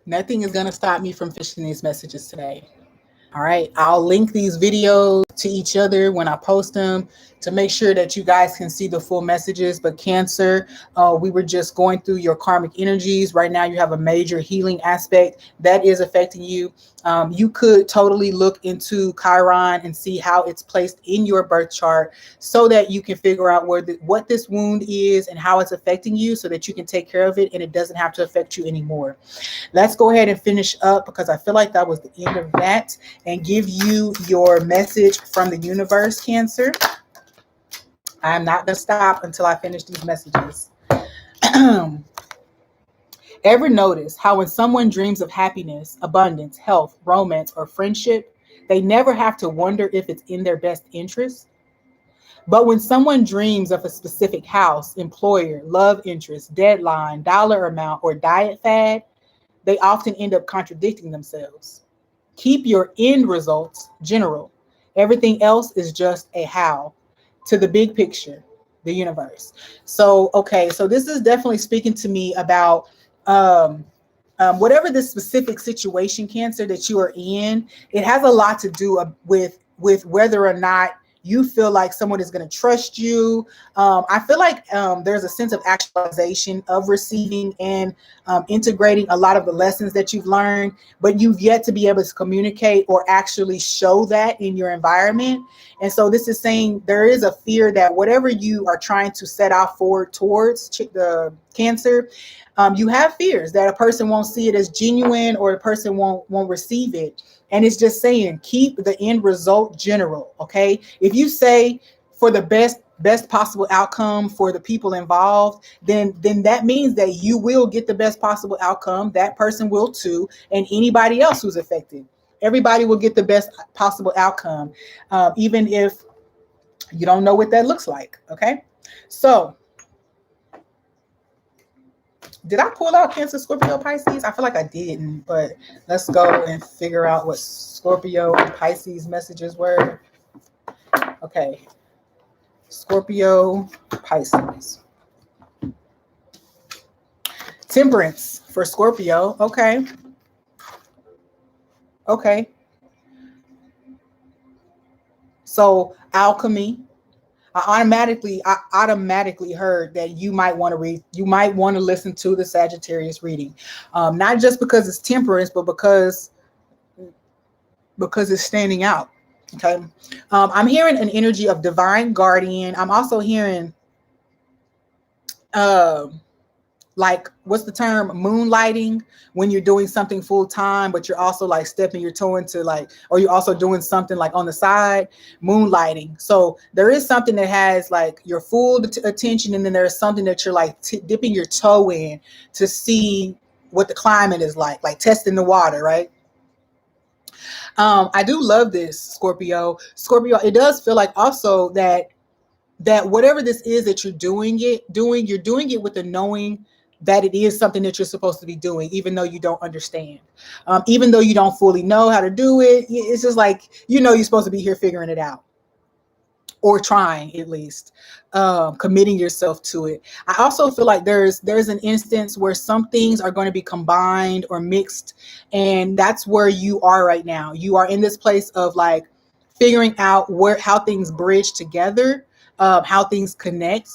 Nothing is going to stop me from fishing these messages today. All right. I'll link these videos to each other when I post them to make sure that you guys can see the full messages. But Cancer, we were just going through your karmic energies. Right now, you have a major healing aspect that is affecting you. You could totally look into Chiron and see how it's placed in your birth chart so that you can figure out what this wound is and how it's affecting you so that you can take care of it and it doesn't have to affect you anymore. Let's go ahead and finish up because I feel like that was the end of that and give you your message from the universe, Cancer. I'm not going to stop until I finish these messages. Ever notice how when someone dreams of happiness, abundance, health, romance, or friendship, they never have to wonder if it's in their best interest? But when someone dreams of a specific house, employer, love interest, deadline, dollar amount, or diet fad, they often end up contradicting themselves. Keep your end results general. Everything else is just a how to the big picture, the universe. So, okay, so this is definitely speaking to me about whatever the specific situation, Cancer, that you are in. It has a lot to do with whether or not you feel like someone is going to trust you. I feel like there's a sense of actualization of receiving and integrating a lot of the lessons that you've learned, but you've yet to be able to communicate or actually show that in your environment. And so this is saying there is a fear that whatever you are trying to set out forward towards the Cancer, you have fears that a person won't see it as genuine or a person won't receive it. And it's just saying, keep the end result general. Okay. If you say for the best possible outcome for the people involved, then that means that you will get the best possible outcome. That person will too. And anybody else who's affected, everybody will get the best possible outcome. Even if you don't know what that looks like. Okay. So did I pull out Cancer, Scorpio, Pisces? I feel like I didn't, but let's go and figure out what Scorpio and Pisces messages were. Okay. Scorpio, Pisces. Temperance for Scorpio. Okay. Okay. So alchemy. I automatically heard that you might want to listen to the Sagittarius reading. Not just because it's temperance, but because it's standing out. Okay. I'm hearing an energy of divine guardian. I'm also hearing like, what's the term? Moonlighting, when you're doing something full time, but you're also like stepping your toe into like, or you're also doing something like on the side, moonlighting. So there is something that has like your full attention. And then there's something that you're like dipping your toe in to see what the climate is like testing the water, right? I do love this, Scorpio. It does feel like also that whatever this is that you're doing it with the knowing that it is something that you're supposed to be doing, even though you don't understand, even though you don't fully know how to do it. It's just like, you're supposed to be here figuring it out, or trying at least, committing yourself to it. I also feel like there's an instance where some things are going to be combined or mixed, and that's where you are right now. You are in this place of like figuring out how things bridge together, how things connect.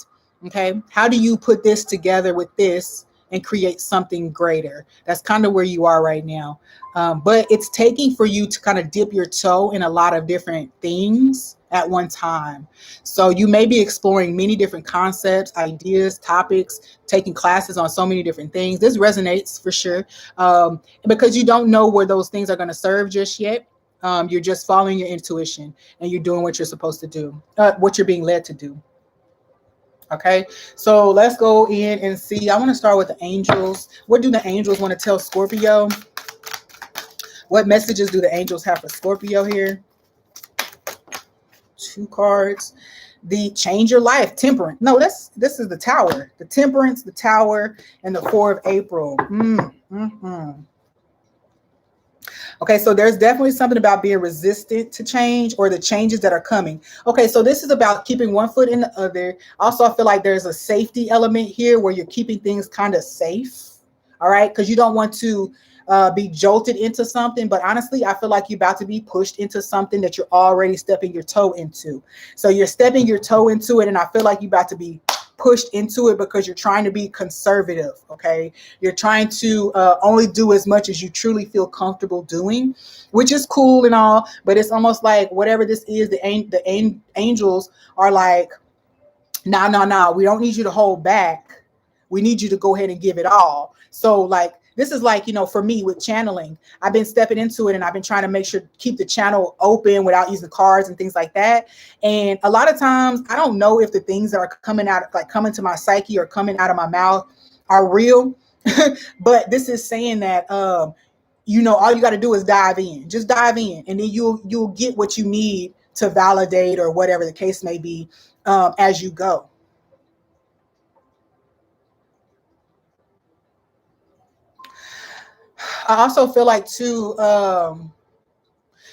Okay. How do you put this together with this and create something greater? That's kind of where you are right now. But it's taking for you to kind of dip your toe in a lot of different things at one time. So you may be exploring many different concepts, ideas, topics, taking classes on so many different things. This resonates for sure, because you don't know where those things are going to serve just yet. You're just following your intuition and you're doing what you're supposed to do, what you're being led to do. Okay, so let's go in and see. I want to start with the angels. What do the angels want to tell Scorpio? What messages do the angels have for Scorpio here? 2 cards. The change your life, temperance. No, this is the Tower. The Temperance, the Tower, and the 4 of April. Okay, so there's definitely something about being resistant to change or the changes that are coming. Okay, so this is about keeping one foot in the other. Also, I feel like there's a safety element here where you're keeping things kind of safe. All right, because you don't want to be jolted into something, but honestly, I feel like you're about to be pushed into something that you're already stepping your toe into. So you're stepping your toe into it, and I feel like you're about to be pushed into it because you're trying to be conservative. Okay, you're trying to only do as much as you truly feel comfortable doing, which is cool and all, but it's almost like whatever this is, the angels are like, nah, we don't need you to hold back. We need you to go ahead and give it all. So like, this is like, for me with channeling, I've been stepping into it and I've been trying to make sure keep the channel open without using cards and things like that. And a lot of times I don't know if the things that are coming out, like coming to my psyche or coming out of my mouth are real. But this is saying that, all you got to do is dive in, just dive in. And then you'll get what you need to validate or whatever the case may be, as you go. I also feel like too,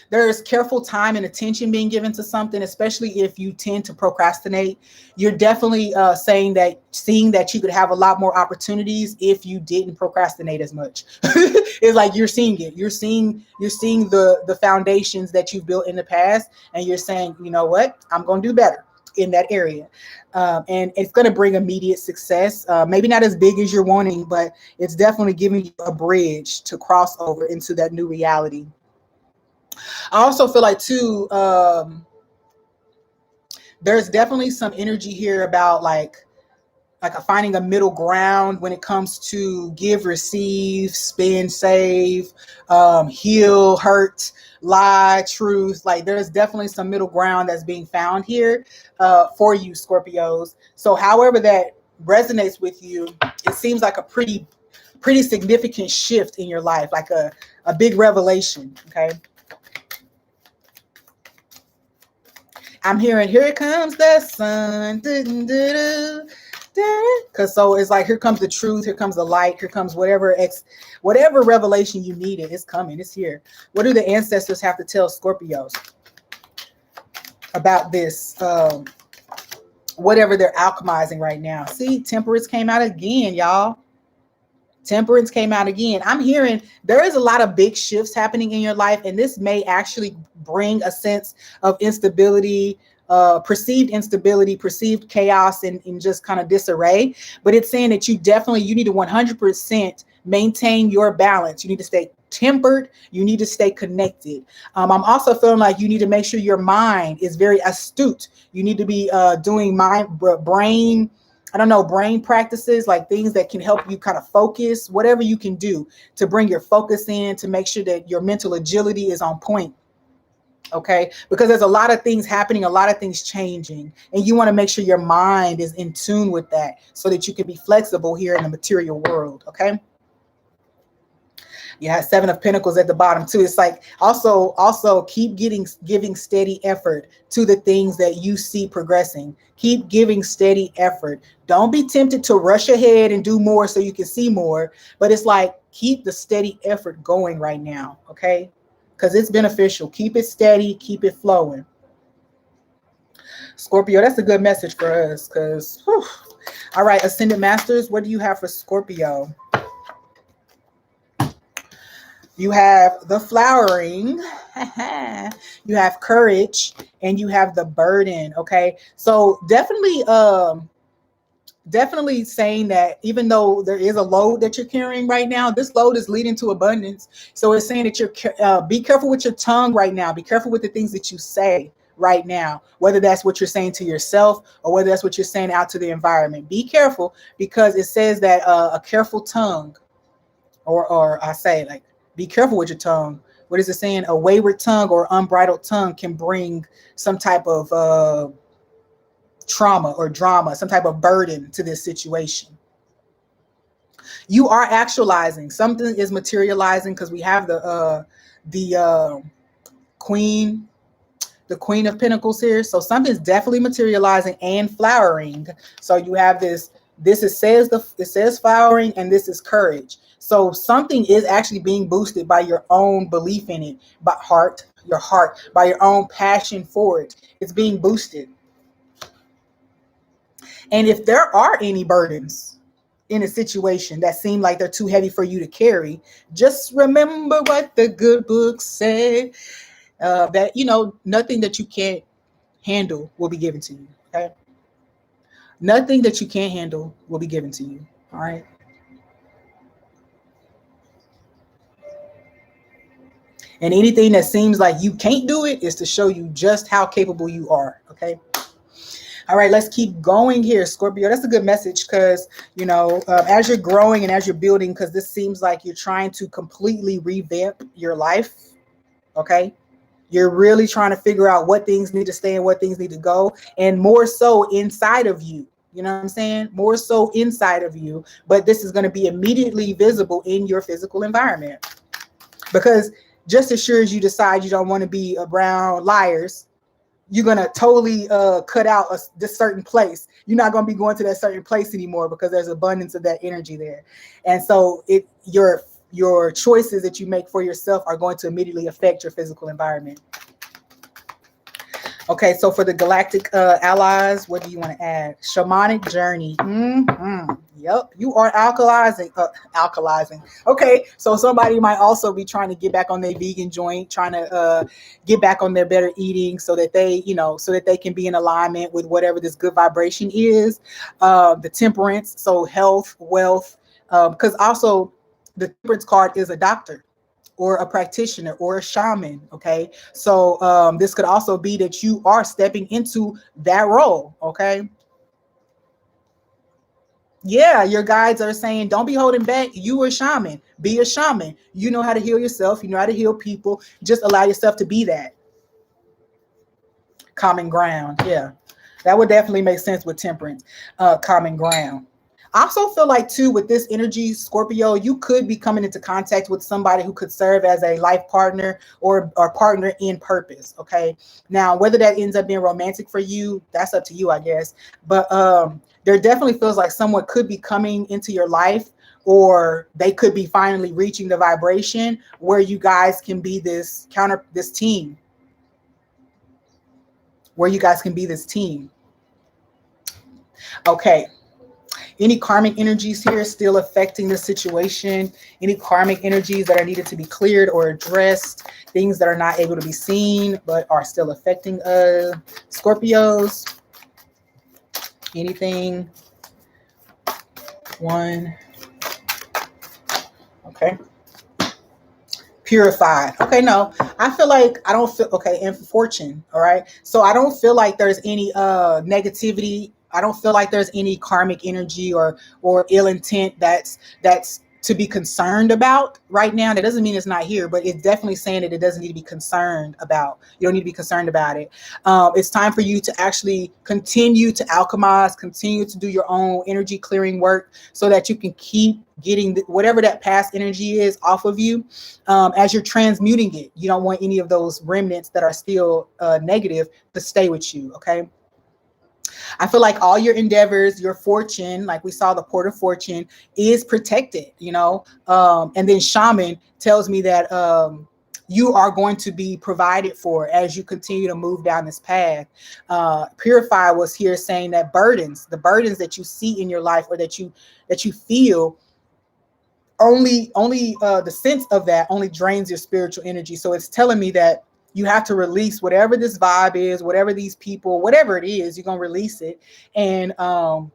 there's careful time and attention being given to something, especially if you tend to procrastinate. You're definitely seeing that you could have a lot more opportunities if you didn't procrastinate as much. It's like you're seeing it. You're seeing the foundations that you've built in the past, and you're saying, you know what, I'm going to do better in that area. And it's going to bring immediate success. Maybe not as big as you're wanting, but it's definitely giving you a bridge to cross over into that new reality. I also feel like too, there's definitely some energy here about like finding a middle ground when it comes to give, receive, spend, save, heal, hurt, lie, truth. Like there's definitely some middle ground that's being found here for you, Scorpios. So however that resonates with you, it seems like a pretty significant shift in your life, like a big revelation. Okay. I'm hearing, here comes the sun. Because so it's like, here comes the truth, here comes the light, here comes whatever revelation you needed. It's coming, it's here. What do the ancestors have to tell Scorpios about this? Whatever they're alchemizing right now. See, temperance came out again, y'all. Temperance came out again. I'm hearing there is a lot of big shifts happening in your life, and this may actually bring a sense of instability, perceived instability, perceived chaos, and just kind of disarray. But it's saying that you need to 100% maintain your balance. You need to stay tempered. You need to stay connected. I'm also feeling like you need to make sure your mind is very astute. You need to be doing brain practices, like things that can help you kind of focus, whatever you can do to bring your focus in, to make sure that your mental agility is on point. Okay, because there's a lot of things happening, a lot of things changing, and you want to make sure your mind is in tune with that so that you can be flexible here in the material world. Okay. You have Seven of Pentacles at the bottom too. It's like also keep giving steady effort to the things that you see progressing. Keep giving steady effort. Don't be tempted to rush ahead and do more so you can see more. But it's like, keep the steady effort going right now. Okay. Because it's beneficial. Keep it steady. Keep it flowing. Scorpio, that's a good message for us. Because, all right, Ascended Masters, what do you have for Scorpio? You have the flowering, you have courage, and you have the burden. Okay. So definitely saying that even though there is a load that you're carrying right now, this load is leading to abundance. So it's saying that you're be careful with your tongue right now. Be careful with the things that you say right now, whether that's what you're saying to yourself or whether that's what you're saying out to the environment. Be careful, because it says that a careful tongue, or I say, like, be careful with your tongue. What is it saying? A wayward tongue or unbridled tongue can bring some type of trauma or drama, some type of burden to this situation. You are actualizing. Something is materializing, because we have the Queen of Pentacles here. So something's definitely materializing and flowering. So you have this. It says flowering, and this is courage. So something is actually being boosted by your own belief in it, by your heart, by your own passion for it. It's being boosted. And if there are any burdens, in a situation that seemed like they're too heavy for you to carry, just remember what the good books say, that, nothing that you can't handle will be given to you. Okay. Nothing that you can't handle will be given to you. All right. And anything that seems like you can't do it is to show you just how capable you are. Okay. All right, let's keep going here, Scorpio. That's a good message because, as you're growing and as you're building, because this seems like you're trying to completely revamp your life. Okay. You're really trying to figure out what things need to stay and what things need to go, and more so inside of you. You know what I'm saying? More so inside of you. But this is going to be immediately visible in your physical environment. Because just as sure as you decide you don't want to be around liars, you're going to totally cut out this certain place. You're not going to be going to that certain place anymore because there's abundance of that energy there. And so your choices that you make for yourself are going to immediately affect your physical environment. Okay, so for the galactic allies, what do you want to add? Shamanic journey. Yep, you are alkalizing. Okay, so somebody might also be trying to get back on their vegan joint, trying to get back on their better eating, so that they can be in alignment with whatever this good vibration is. The temperance, so health, wealth, because also the temperance card is a doctor or a practitioner or a shaman. Okay, so this could also be that you are stepping into that role. Okay, yeah, your guides are saying don't be holding back. You a shaman, be a shaman. You know how to heal yourself, you know how to heal people. Just allow yourself to be that. Common ground. Yeah, that would definitely make sense with temperance. Common ground. I also feel like too, with this energy, Scorpio, you could be coming into contact with somebody who could serve as a life partner or partner in purpose. Okay. Now, whether that ends up being romantic for you, that's up to you, I guess. But there definitely feels like someone could be coming into your life, or they could be finally reaching the vibration where you guys can be this team, where you guys can be this team. Okay. Any karmic energies here still affecting the situation? Any karmic energies that are needed to be cleared or addressed? Things that are not able to be seen but are still affecting Scorpios? Anything? One. Okay. Purified. Okay, no. I feel like I don't feel okay. And fortune. All right. So I don't feel like there's any negativity. I don't feel like there's any karmic energy or ill intent that's to be concerned about right now. That doesn't mean it's not here, but it's definitely saying that it doesn't need to be concerned about. You don't need to be concerned about it. It's time for you to actually continue to alchemize, continue to do your own energy clearing work so that you can keep getting whatever that past energy is off of you. As you're transmuting it, you don't want any of those remnants that are still negative to stay with you. Okay. I feel like all your endeavors, your fortune, like we saw the port of fortune, is protected, and then shaman tells me that you are going to be provided for as you continue to move down this path. Purify was here saying that the burdens that you see in your life or that you feel, only the sense of that only drains your spiritual energy. So it's telling me that you have to release whatever this vibe is, whatever these people, whatever it is, you're going to release it and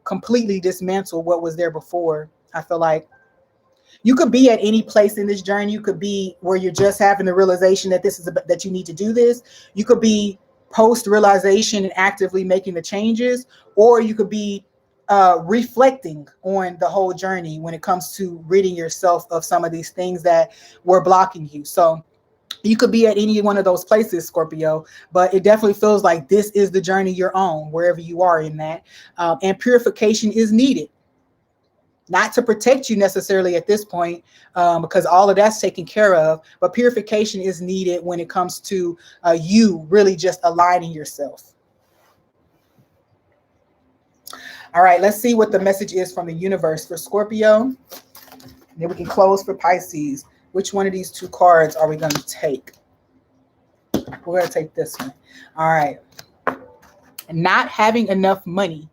completely dismantle what was there before. I feel like you could be at any place in this journey. You could be where you're just having the realization that that you need to do this. You could be post realization and actively making the changes, or you could be reflecting on the whole journey when it comes to ridding yourself of some of these things that were blocking you. So you could be at any one of those places, Scorpio, but it definitely feels like this is the journey you're on, wherever you are in that. And purification is needed. Not to protect you necessarily at this point, because all of that's taken care of, but purification is needed when it comes to you really just aligning yourself. All right, let's see what the message is from the universe for Scorpio. Then we can close for Pisces. Which one of these two cards are we going to take? We're going to take this one. All right. Not having enough money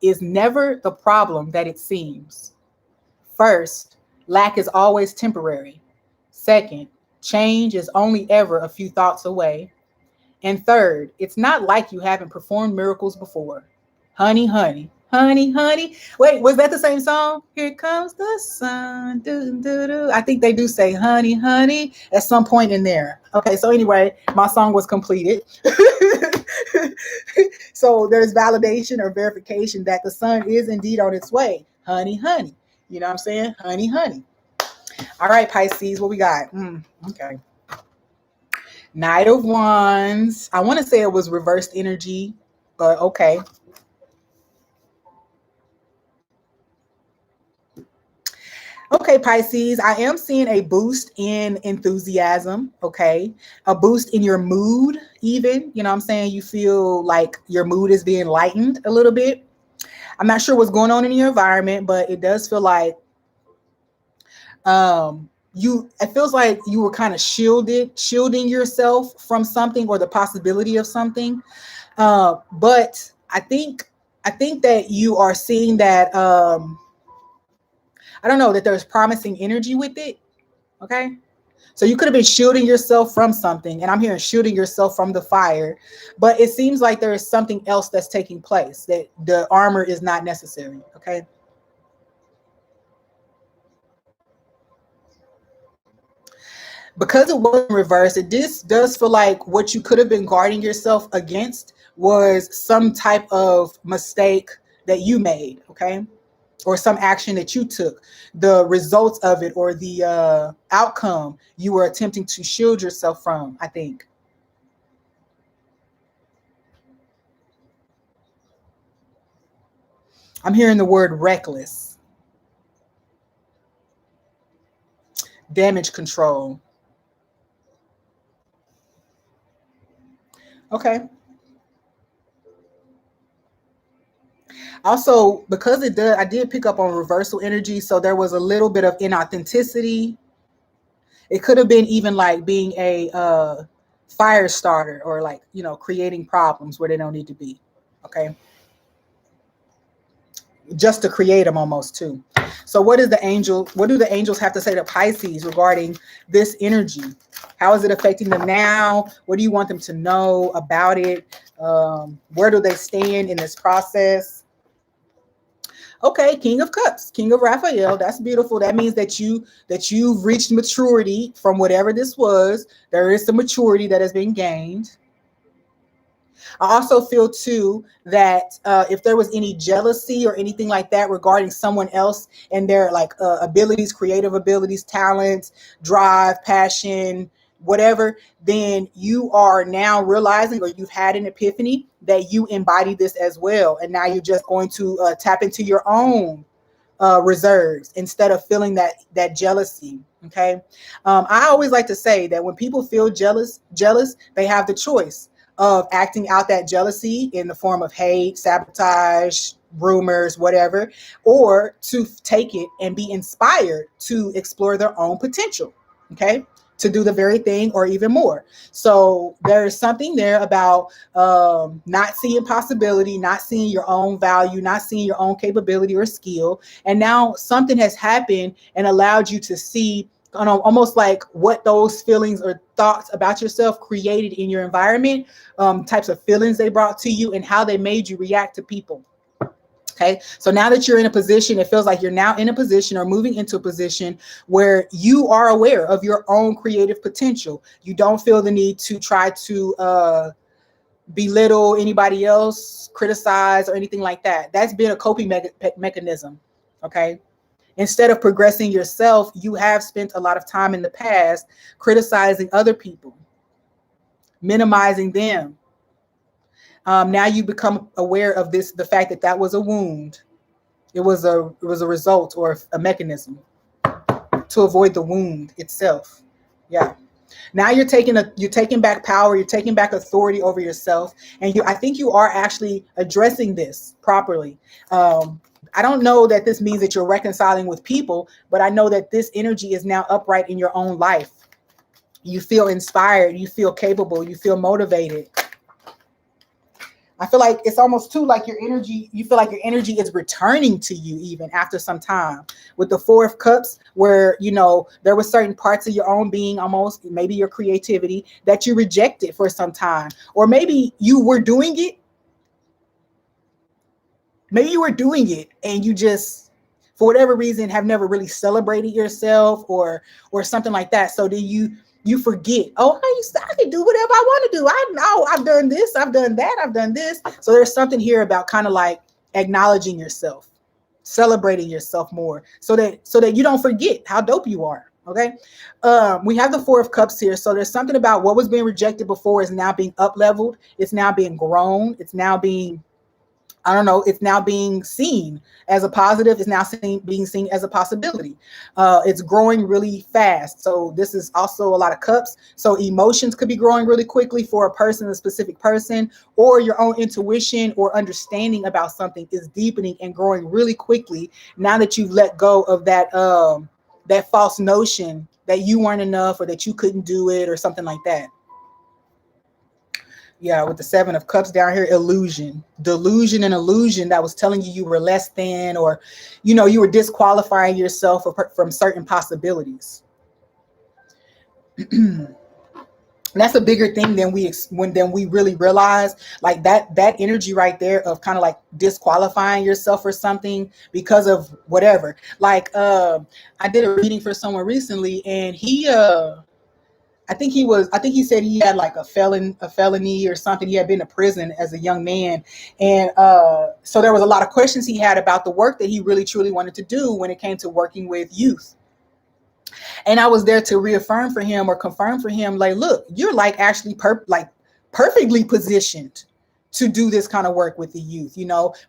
is never the problem that it seems. First, lack is always temporary. Second, change is only ever a few thoughts away. And third, it's not like you haven't performed miracles before. Honey, honey, honey, honey. Wait, was that the same song? Here comes the sun. Doo, doo, doo. I think they do say honey, honey at some point in there. Okay, so anyway, my song was completed. So there's validation or verification that the sun is indeed on its way. Honey, honey. You know what I'm saying? Honey, honey. All right, Pisces, what we got? Okay. Knight of Wands. I want to say it was reversed energy, but okay. Okay, Pisces, I am seeing a boost in enthusiasm, okay? A boost in your mood even, you know what I'm saying? You feel like your mood is being lightened a little bit. I'm not sure what's going on in your environment, but it does feel like it feels like you were kind of shielding yourself from something or the possibility of something. But I think that you are seeing that I don't know, that there's promising energy with it. Okay. So you could have been shielding yourself from something, and I'm hearing shielding yourself from the fire, but it seems like there is something else that's taking place, that the armor is not necessary. Okay. Because it was in reverse, this does feel like what you could have been guarding yourself against was some type of mistake that you made. Okay. Or some action that you took, the results of it or the outcome you were attempting to shield yourself from, I think. I'm hearing the word reckless, damage control. Okay. Also, because I did pick up on reversal energy, so there was a little bit of inauthenticity. It could have been even like being a fire starter, or like, creating problems where they don't need to be. Okay. Just to create them almost too. So what do the angels have to say to Pisces regarding this energy? How is it affecting them now? What do you want them to know about it? Where do they stand in this process? Okay, King of Cups, King of Raphael. That's beautiful. That means that you've reached maturity from whatever this was. There is some maturity that has been gained. I also feel too that if there was any jealousy or anything like that regarding someone else and their like abilities, creative abilities, talents, drive, passion, whatever, then you are now realizing, or you've had an epiphany that you embody this as well. And now you're just going to tap into your own reserves instead of feeling that jealousy. Okay. I always like to say that when people feel jealous, they have the choice of acting out that jealousy in the form of hate, sabotage, rumors, whatever, or to take it and be inspired to explore their own potential. Okay. To do the very thing or even more. So there's something there about not seeing possibility, not seeing your own value, not seeing your own capability or skill. And now something has happened and allowed you to see almost like what those feelings or thoughts about yourself created in your environment, types of feelings they brought to you and how they made you react to people. Okay. So now that you're in a position, it feels like you're now in a position or moving into a position where you are aware of your own creative potential. You don't feel the need to try to belittle anybody else, criticize, or anything like that. That's been a coping mechanism. Okay. Instead of progressing yourself, you have spent a lot of time in the past criticizing other people, minimizing them. Now you become aware of the fact that that was a wound. It was a result or a mechanism to avoid the wound itself. Yeah. Now you're taking back power, you're taking back authority over yourself, and I think you are actually addressing this properly. I don't know that this means that you're reconciling with people, but I know that this energy is now upright in your own life. You feel inspired, you feel capable, you feel motivated. I feel like it's almost too like your energy, you feel like your energy is returning to you even after some time. With the Four of Cups, where, there were certain parts of your own being, almost maybe your creativity, that you rejected for some time. Or maybe you were doing it. Maybe you were doing it and you just, for whatever reason, have never really celebrated yourself or something like that. So then you forget, oh, I can do whatever I want to do. I know I've done this, I've done that, I've done this. So there's something here about kind of like acknowledging yourself, celebrating yourself more, so that you don't forget how dope you are. Okay. We have the Four of Cups here. So there's something about what was being rejected before is now being up leveled. It's now being grown. It's now being, I don't know, it's now being seen as a positive. It's now being seen as a possibility. It's growing really fast. So this is also a lot of cups. So emotions could be growing really quickly for a person, a specific person, or your own intuition or understanding about something is deepening and growing really quickly now that you've let go of that false notion that you weren't enough or that you couldn't do it or something like that. Yeah, with the Seven of Cups down here, illusion, delusion, and illusion that was telling you were less than, or, you were disqualifying yourself from certain possibilities. That's a bigger thing than we really realize. Like that energy right there of kind of like disqualifying yourself for something because of whatever. Like I did a reading for someone recently, and I think he said he had like a felony or something. He had been to prison as a young man. And so there was a lot of questions he had about the work that he really truly wanted to do when it came to working with youth. And I was there to reaffirm for him or confirm for him, like, look, you're like actually perfectly positioned to do this kind of work with the youth,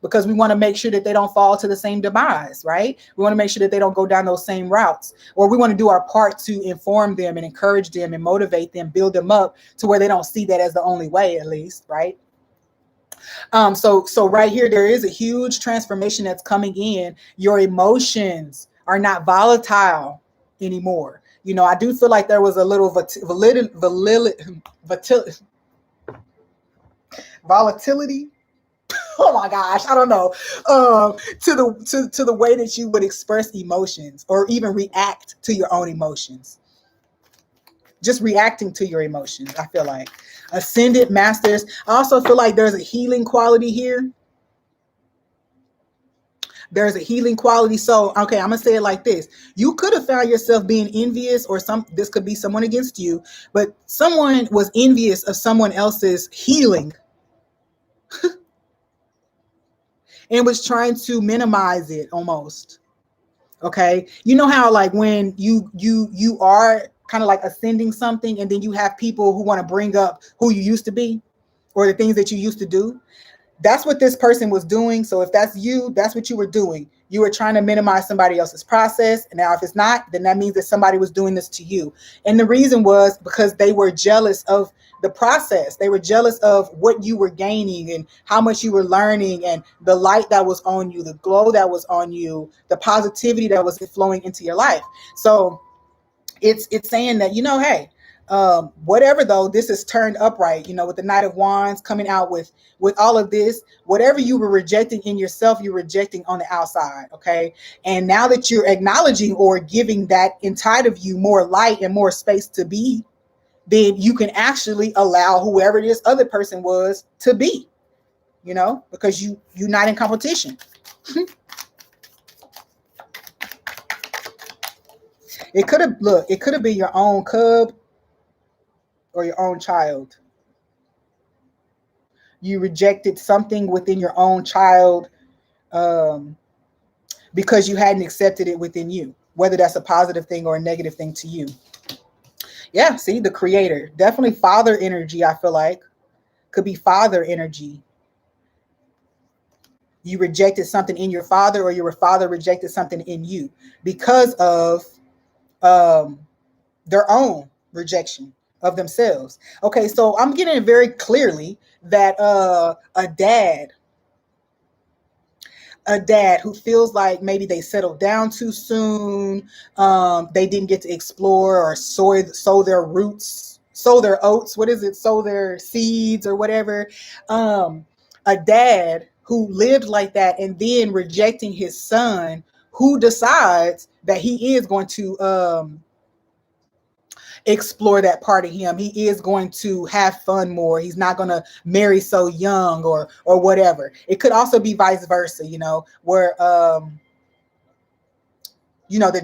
because we want to make sure that they don't fall to the same demise, right? We want to make sure that they don't go down those same routes, or we want to do our part to inform them and encourage them and motivate them, build them up to where they don't see that as the only way, at least, right? So right here, there is a huge transformation that's coming in. Your emotions are not volatile anymore. I do feel like there was a little volatility. Oh my gosh, I don't know. To the way that you would express emotions or even react to your own emotions. Just reacting to your emotions, I feel like. Ascended Masters. I also feel like there's a healing quality here. There's a healing quality. So, okay, I'm gonna say it like this. You could have found yourself being envious, or this could be someone against you, but someone was envious of someone else's healing and was trying to minimize it almost. Okay. You know how like when you are kind of like ascending something, and then you have people who want to bring up who you used to be or the things that you used to do. That's what this person was doing. So if that's you, that's what you were doing. You were trying to minimize somebody else's process. And now if it's not, then that means that somebody was doing this to you. And the reason was because they were jealous of the process. They were jealous of what you were gaining and how much you were learning and the light that was on you, the glow that was on you, the positivity that was flowing into your life. So it's saying that, hey, whatever though, this is turned upright, with the Knight of Wands coming out with all of this, whatever you were rejecting in yourself, you're rejecting on the outside. Okay. And now that you're acknowledging or giving that inside of you more light and more space to be, then you can actually allow whoever this other person was to be, because you're not in competition. It could have been your own cub or your own child. You rejected something within your own child because you hadn't accepted it within you, whether that's a positive thing or a negative thing to you. Yeah, see, the creator. Definitely father energy, I feel like. Could be father energy. You rejected something in your father, or your father rejected something in you because of their own rejection of themselves. Okay, so I'm getting it very clearly that a dad who feels like maybe they settled down too soon, they didn't get to explore or sow their roots, sow their oats, what is it, sow their seeds or whatever. a dad who lived like that and then rejecting his son who decides that he is going to explore that part of him. He is going to have fun more. He's not going to marry so young or whatever. It could also be vice versa, where the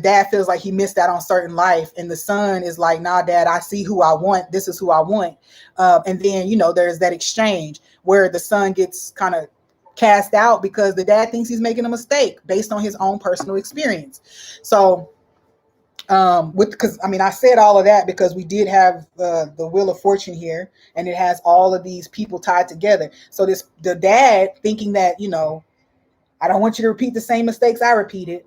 dad feels like he missed out on certain life and the son is like, nah, dad, I see who I want. This is who I want. And then, there's that exchange where the son gets kind of cast out because the dad thinks he's making a mistake based on his own personal experience. So, I said all of that because we did have the Wheel of Fortune here and it has all of these people tied together. So the dad thinking that, I don't want you to repeat the same mistakes I repeated,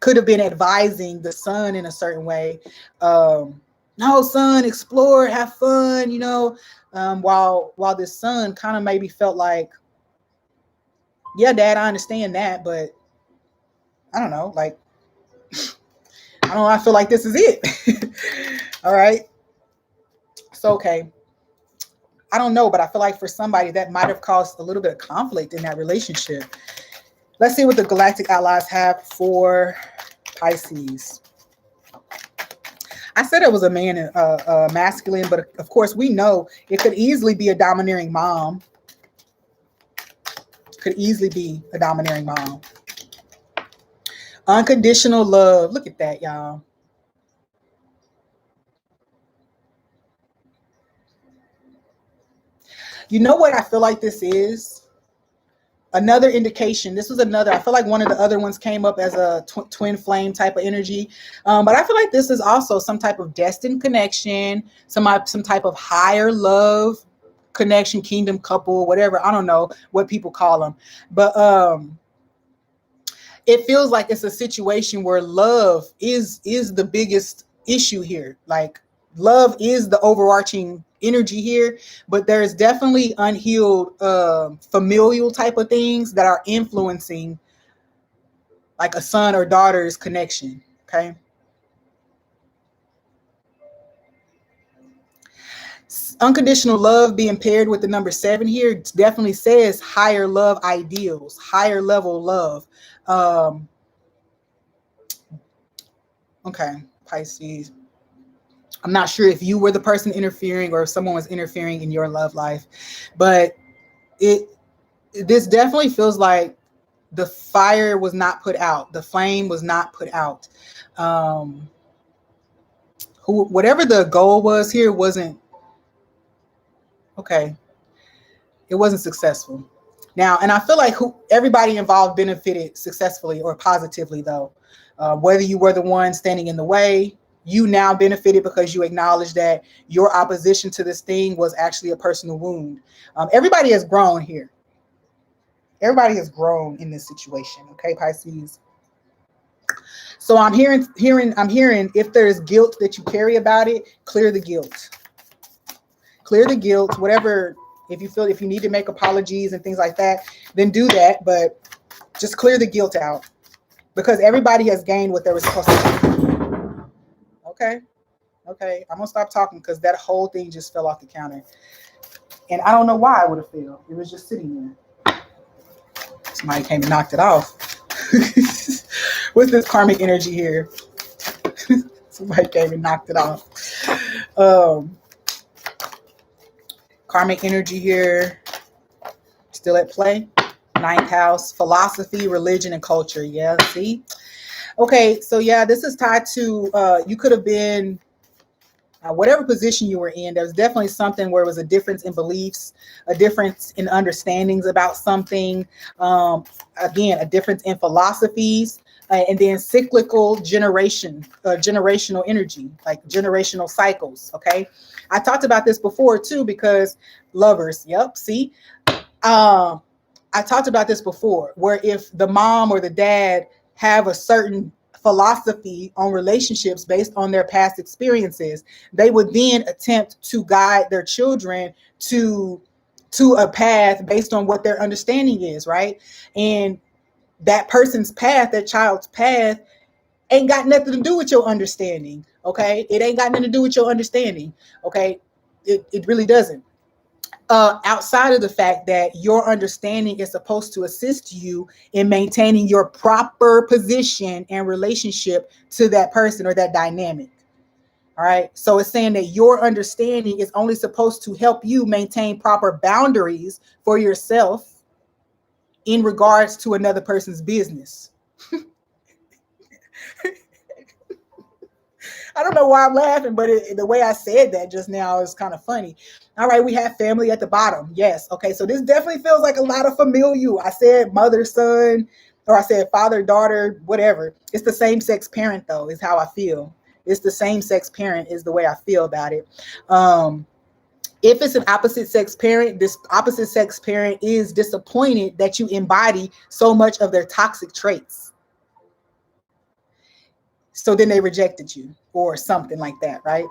could have been advising the son in a certain way. No, son, explore, have fun, while this son kind of maybe felt like, yeah, dad, I understand that, but I don't know, like, I don't know, I feel like this is it. All right. So, okay. I don't know, but I feel like for somebody that might have caused a little bit of conflict in that relationship. Let's see what the Galactic allies have for Pisces. I said it was a man, masculine, but of course we know it could easily be a domineering mom. Could easily be a domineering mom. Unconditional love. Look at that, y'all. You know what I feel like this is? Another indication. This was another, I feel like one of the other ones came up as a twin flame type of energy. But I feel like this is also some type of destined connection, some type of higher love connection, kingdom couple, whatever. I don't know what people call them. But it feels like it's a situation where love is the biggest issue here. Like love is the overarching energy here, but there's definitely unhealed familial type of things that are influencing like a son or daughter's connection. Okay. Unconditional love being paired with the number 7 here definitely says higher love ideals, higher level love. Okay, Pisces. I'm not sure if you were the person interfering or if someone was interfering in your love life, but this definitely feels like the fire was not put out. The flame was not put out. Whatever the goal was here wasn't okay. It wasn't successful. Now, and I feel like everybody involved benefited successfully or positively, though. Whether you were the one standing in the way, you now benefited because you acknowledged that your opposition to this thing was actually a personal wound. Everybody has grown here. Everybody has grown in this situation. Okay, Pisces. So I'm hearing if there's guilt that you carry about it, clear the guilt. Clear the guilt, whatever. If you need to make apologies and things like that, then do that. But just clear the guilt out because everybody has gained what they were supposed to. Okay. I'm gonna stop talking because that whole thing just fell off the counter, and I don't know why I would have failed. It was just sitting there. Somebody came and knocked it off. What's this karmic energy here? Somebody came and knocked it off. Karmic energy here, still at play. 9th house, philosophy, religion, and culture. Yeah, see? Okay, so yeah, this is tied to, you could have been, whatever position you were in, there was definitely something where it was a difference in beliefs, a difference in understandings about something, again, a difference in philosophies, and then cyclical generational energy, like generational cycles, okay? I talked about this before too, because lovers, yep, see? I talked about this before, where if the mom or the dad have a certain philosophy on relationships based on their past experiences, they would then attempt to guide their children to a path based on what their understanding is, right? And that person's path, that child's path, ain't got nothing to do with your understanding, okay? It ain't got nothing to do with your understanding, okay? It really doesn't. outside of the fact that your understanding is supposed to assist you in maintaining your proper position and relationship to that person or that dynamic. All right. So it's saying that your understanding is only supposed to help you maintain proper boundaries for yourself in regards to another person's business. I don't know why I'm laughing, but the way I said that just now is kind of funny. All right, we have family at the bottom. Yes. Okay, so this definitely feels like a lot of familial. I said mother, son, or I said father, daughter, whatever. It's the same sex parent, though, is how I feel. It's the same sex parent is the way I feel about it. If it's an opposite sex parent, this opposite sex parent is disappointed that you embody so much of their toxic traits. So then they rejected you or something like that, right?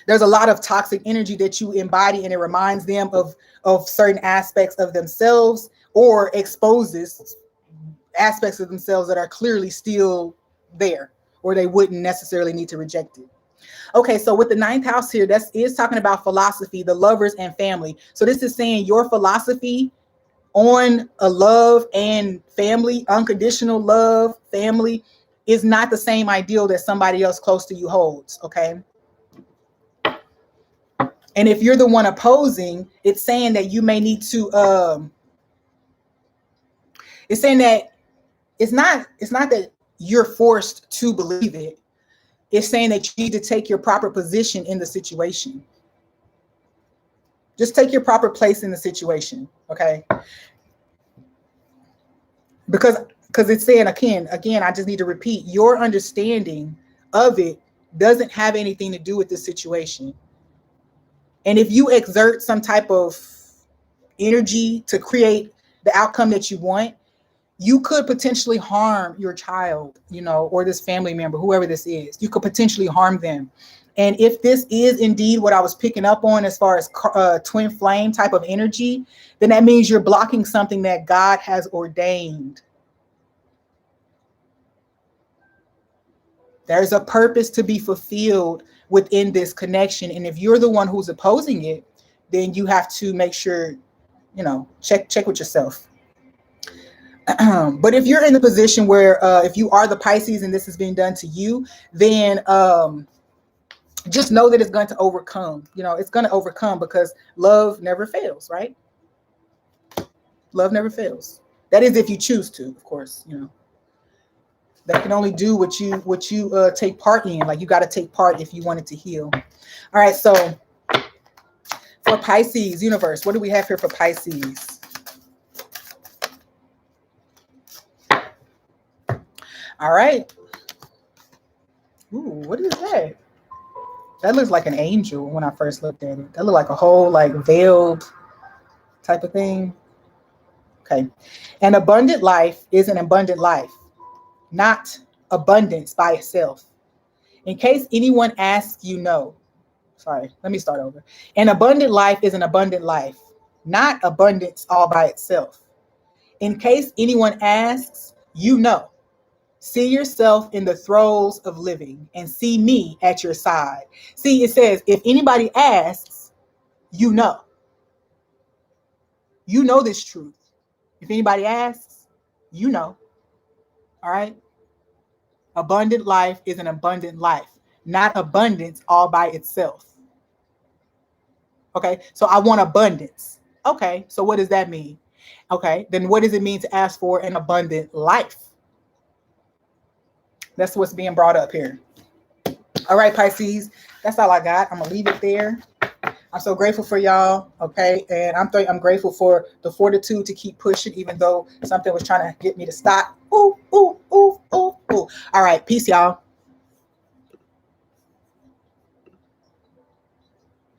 There's a lot of toxic energy that you embody, and it reminds them of certain aspects of themselves or exposes aspects of themselves that are clearly still there, or they wouldn't necessarily need to reject it. Okay, so with the ninth house here, that is talking about philosophy, the lovers and family. So this is saying your philosophy on a love and family, unconditional love, family, is not the same ideal that somebody else close to you holds, okay? And if you're the one opposing, it's saying that you may need to, it's saying that it's not that you're forced to believe it. It's saying that you need to take your proper position in the situation. Just take your proper place in the situation, okay? Because it's saying, again, I just need to repeat, your understanding of it doesn't have anything to do with this situation. And if you exert some type of energy to create the outcome that you want, you could potentially harm your child, or this family member, whoever this is. You could potentially harm them. And if this is indeed what I was picking up on as far as twin flame type of energy, then that means you're blocking something that God has ordained. There's a purpose to be fulfilled within this connection. And if you're the one who's opposing it, then you have to make sure, check with yourself. But if you're in the position where if you are the Pisces and this is being done to you, then just know that it's going to overcome. It's going to overcome, because love never fails, right? Love never fails. That is if you choose to, of course. That can only do what you take part in. Like, you got to take part if you want it to heal. All right, so for Pisces universe, what do we have here for Pisces? All right. Ooh, what is that? That looks like an angel when I first looked at it. That looked like a whole veiled type of thing. Okay. An abundant life is an abundant life, not abundance by itself. In case anyone asks, sorry, let me start over. An abundant life is an abundant life, not abundance all by itself. In case anyone asks, see yourself in the throes of living and see me at your side. See, it says, if anybody asks, you know this truth. If anybody asks, All right. Abundant life is an abundant life, not abundance all by itself. Okay. So I want abundance. Okay. So what does that mean? Okay. Then what does it mean to ask for an abundant life? That's what's being brought up here. All right, Pisces, that's all I got. I'm going to leave it there. I'm so grateful for y'all, okay? And I'm grateful for the fortitude to keep pushing, even though something was trying to get me to stop. Ooh, ooh, ooh, ooh, ooh. All right, peace, y'all.